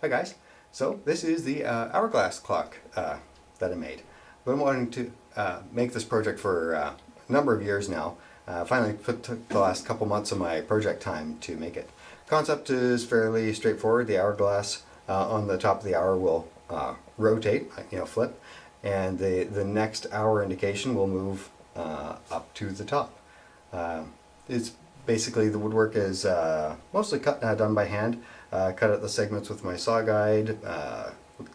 Hi guys, so this is the Hourglass Clock that I made. I've been wanting to make this project for a number of years now. Finally took the last couple months of my project time to make it. Concept is fairly straightforward. The hourglass on the top of the hour will rotate, flip, and the next hour indication will move up to the top. It's basically, the woodwork is mostly done by hand. Cut out the segments with my saw guide,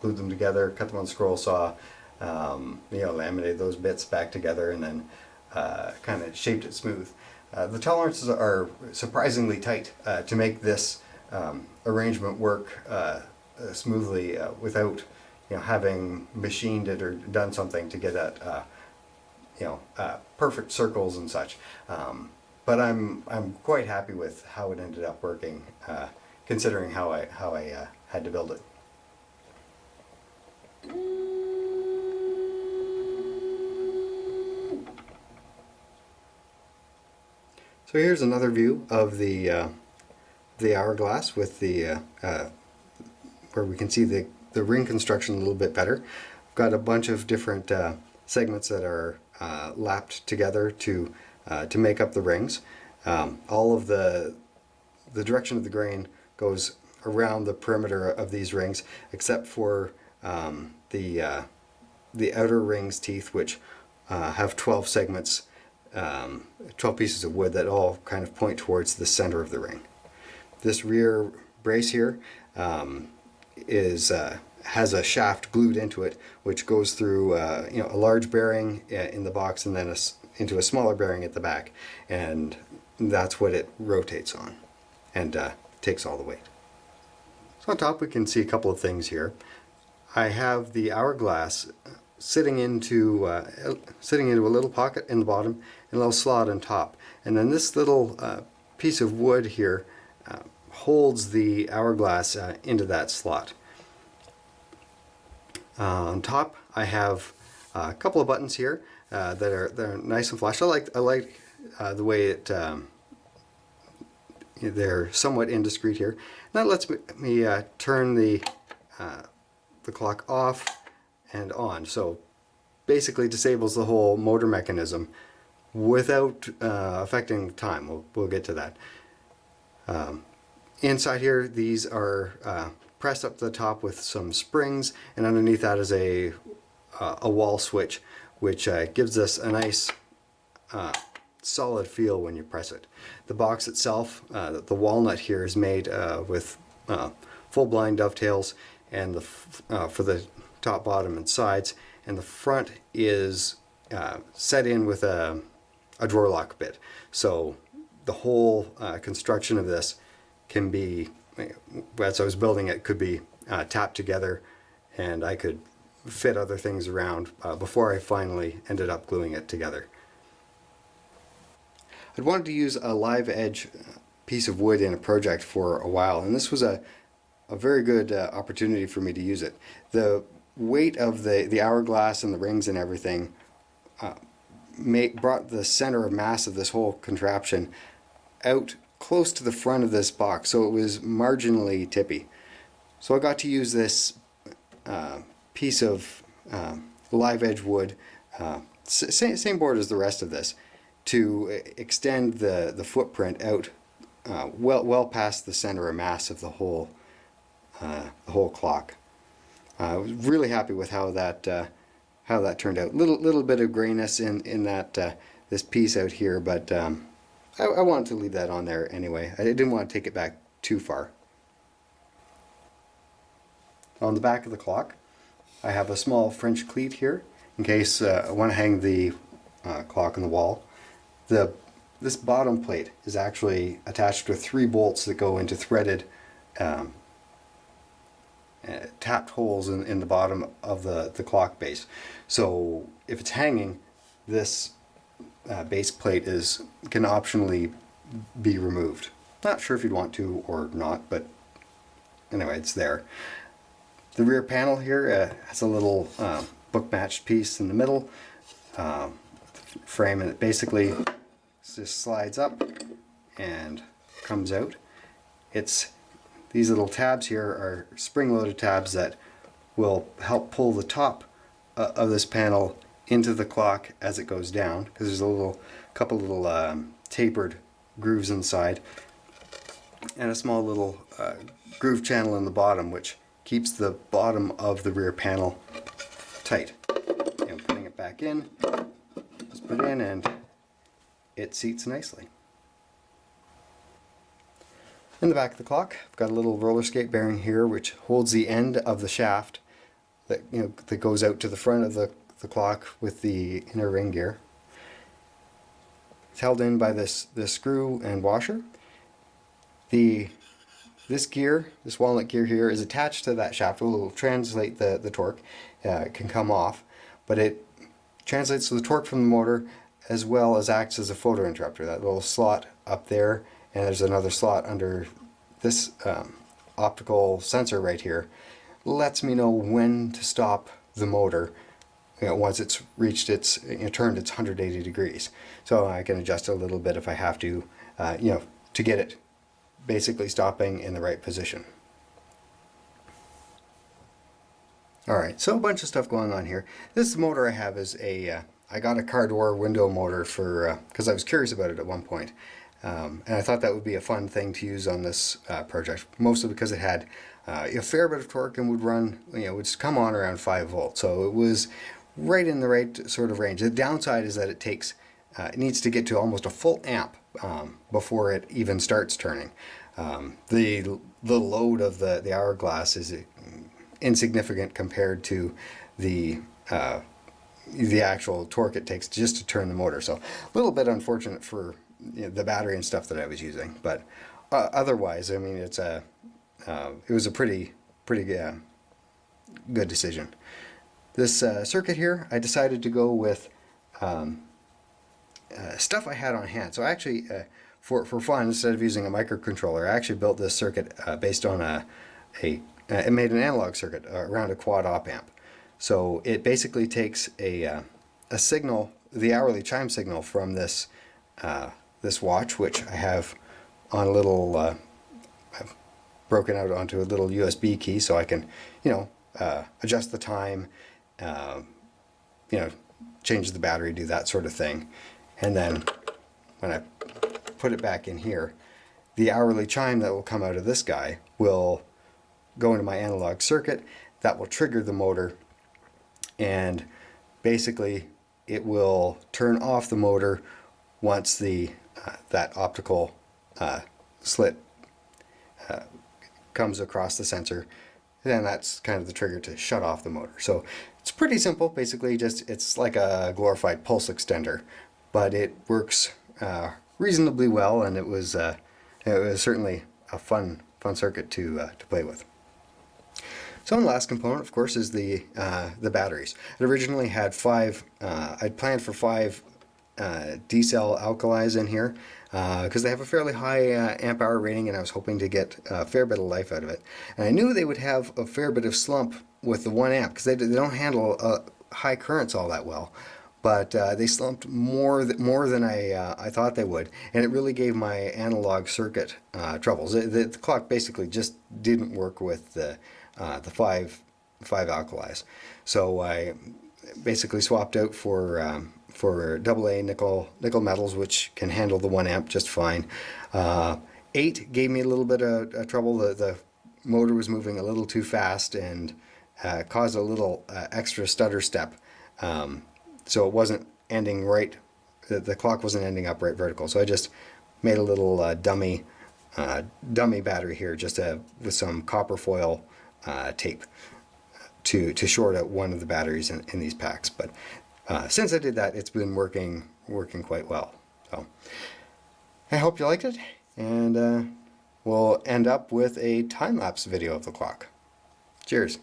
glued them together, cut them on scroll saw, laminated those bits back together, and then kind of shaped it smooth. The tolerances are surprisingly tight to make this arrangement work smoothly without having machined it or done something to get at perfect circles and such. But I'm quite happy with how it ended up working, considering how I had to build it. So here's another view of the hourglass with the where we can see the ring construction a little bit better. I've got a bunch of different segments that are lapped together to make up the rings. All of the direction of the grain goes around the perimeter of these rings, except for the outer rings teeth, which have 12 segments, 12 pieces of wood that all kind of point towards the center of the ring. This rear brace here has a shaft glued into it, which goes through a large bearing in the box, and then into a smaller bearing at the back, and that's what it rotates on and takes all the weight. So on top we can see a couple of things here. I have the hourglass sitting into a little pocket in the bottom and a little slot on top, and then this little piece of wood here holds the hourglass into that slot. On top I have a couple of buttons here that are nice and flush. I like the way it they're somewhat indiscreet here. And that lets me turn the clock off and on. So basically disables the whole motor mechanism without affecting time. We'll get to that. Inside here, these are pressed up to the top with some springs, and underneath that is a wall switch, which gives us a nice solid feel when you press it. The box itself, the walnut here, is made with full blind dovetails, and for the top, bottom, and sides, and the front is set in with a drawer lock bit. So the whole construction of this can be, as I was building it, could be tapped together, and I could fit other things around before I finally ended up gluing it together. I'd wanted to use a live edge piece of wood in a project for a while, and this was a very good opportunity for me to use it. The weight of the hourglass and the rings and everything brought the center of mass of this whole contraption out close to the front of this box, so it was marginally tippy. So I got to use this piece of live edge wood, same board as the rest of this, to extend the footprint out well past the center of mass of the whole clock. I was really happy with how that turned out. Little bit of grayness in that this piece out here, but I wanted to leave that on there anyway. I didn't want to take it back too far. On the back of the clock, I have a small French cleat here in case I want to hang the clock on the wall. This bottom plate is actually attached with 3 bolts that go into threaded tapped holes in the bottom of the clock base. So if it's hanging, this base plate can optionally be removed. Not sure if you'd want to or not, but anyway, it's there. The rear panel here has a little book matched piece in the middle frame, and it basically just slides up and comes out. It's these little tabs here are spring-loaded tabs that will help pull the top of this panel into the clock as it goes down, because there's a couple little tapered grooves inside, and a small little groove channel in the bottom which keeps the bottom of the rear panel tight. And putting it back in, just put it in and it seats nicely. In the back of the clock, I've got a little roller skate bearing here which holds the end of the shaft that that goes out to the front of the clock with the inner ring gear. It's held in by this screw and washer. This gear, this walnut gear here, is attached to that shaft. It will translate the torque. It can come off, but it translates the torque from the motor as well as acts as a photo interrupter. That little slot up there, and there's another slot under this optical sensor right here, lets me know when to stop the motor once it's reached its turned its 180 degrees. So I can adjust it a little bit if I have to, to get it basically stopping in the right position. Alright, so a bunch of stuff going on here. This motor I have is I got a car door window motor for because I was curious about it at one point. And I thought that would be a fun thing to use on this project, mostly because it had a fair bit of torque and would run, would come on around 5 volts. So it was right in the right sort of range. The downside is that it needs to get to almost a full amp before it even starts turning. The load of the Hourglass is insignificant compared to the actual torque it takes just to turn the motor. So a little bit unfortunate for the battery and stuff that I was using, but otherwise, I mean, it was a pretty good decision. This circuit here, I decided to go with stuff I had on hand. So actually, for fun, instead of using a microcontroller, I actually built this circuit based on it made an analog circuit around a quad op amp. So it basically takes a signal, the hourly chime signal from this watch, which I have on a little, I've broken out onto a little USB key so I can, adjust the time, change the battery, do that sort of thing. And then when I put it back in here, the hourly chime that will come out of this guy will go into my analog circuit. That will trigger the motor, and basically it will turn off the motor once that optical slit comes across the sensor. Then that's kind of the trigger to shut off the motor. So it's pretty simple. Basically, it's like a glorified pulse extender, but it works reasonably well, and it was certainly a fun circuit to play with. So the last component, of course, is the batteries. I originally had 5. I'd planned for 5 D-cell alkalis in here because they have a fairly high amp hour rating, and I was hoping to get a fair bit of life out of it. And I knew they would have a fair bit of slump with the 1 amp because they don't handle high currents all that well. But they slumped more than I thought they would, and it really gave my analog circuit troubles. The clock basically just didn't work with the 5 alkalis. So I basically swapped out for AA nickel metals, which can handle the 1 amp just fine. 8 gave me a little bit of trouble. The motor was moving a little too fast and caused a little extra stutter step. So it wasn't ending right. The clock wasn't ending up right vertical. So I just made a little dummy battery here, just with some copper foil tape to short out one of the batteries in these packs. But since I did that, it's been working quite well. So I hope you liked it, and we'll end up with a time-lapse video of the clock. Cheers.